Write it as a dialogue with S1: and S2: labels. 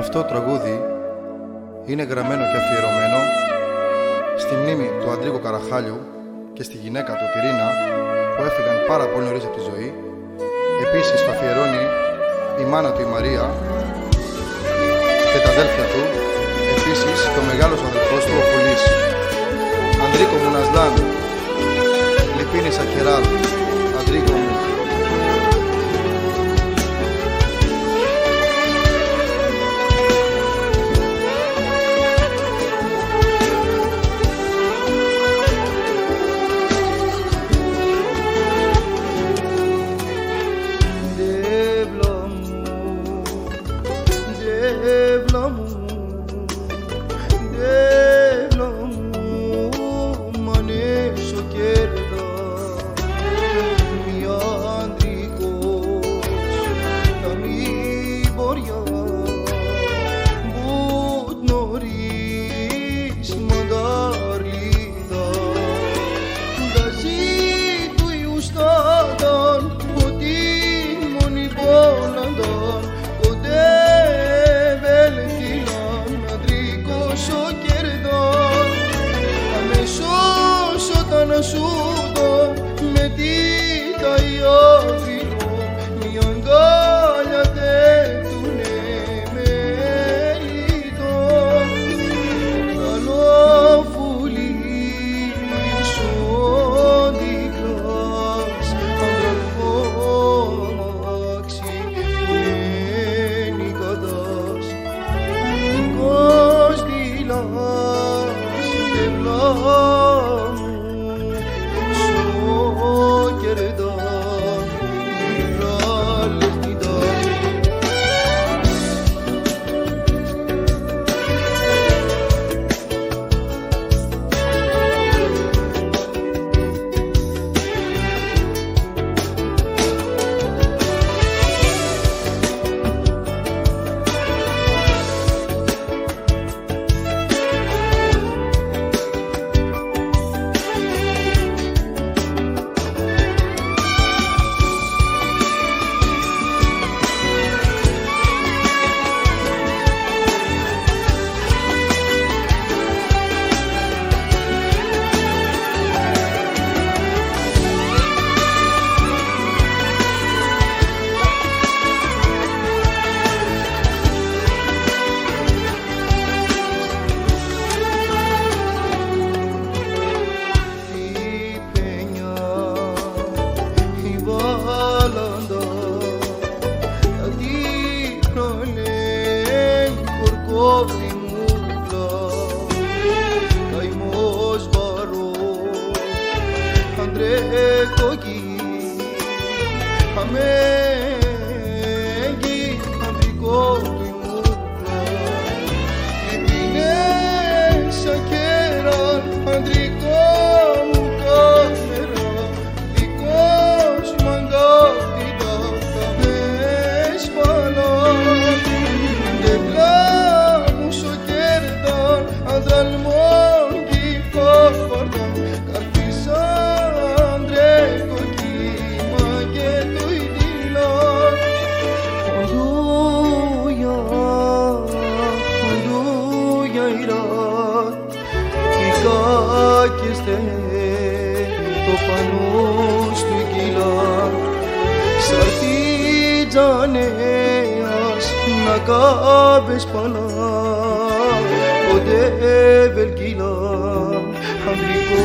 S1: Αυτό το τραγούδι είναι γραμμένο και αφιερωμένο στη μνήμη του Αντρίκο Καραχάλιου και στη γυναίκα του, τη Ρίνα, που έφυγαν πάρα πολύ νωρίς από τη ζωή. Επίσης το αφιερώνει η μάνα του, η Μαρία, και τα αδέλφια του. Επίσης το μεγάλος αδελφός του, ο Φουλής. Αντρίκο μου Νασλάν, λυπήνει Σακεράλ, Αντρίκο μου.
S2: Με τι τα ιόβιλο μια αγκάλια τέκτουνε μέλιτο καλό φουλής οντικλάς ανδρακόμαξι μένει κατάς κος δηλάς τευλάς καημός βαρό Αντρέκοκι αμέγγι ανδρικό του ημούκλα λυπήνε Σακεράλ ανδρικό μου κάμερα δικός μου αγκάθητα θα με σπαλά Ανδραλμόγγι κόρτα καρφίσα Αντρέκο κύμα και το ειδήλα Οντούια Ιράκ οι κάκεστε το πανούς του κιλά Σαρτιτζανέας να κάμπες παλά Ode belgila, Andriko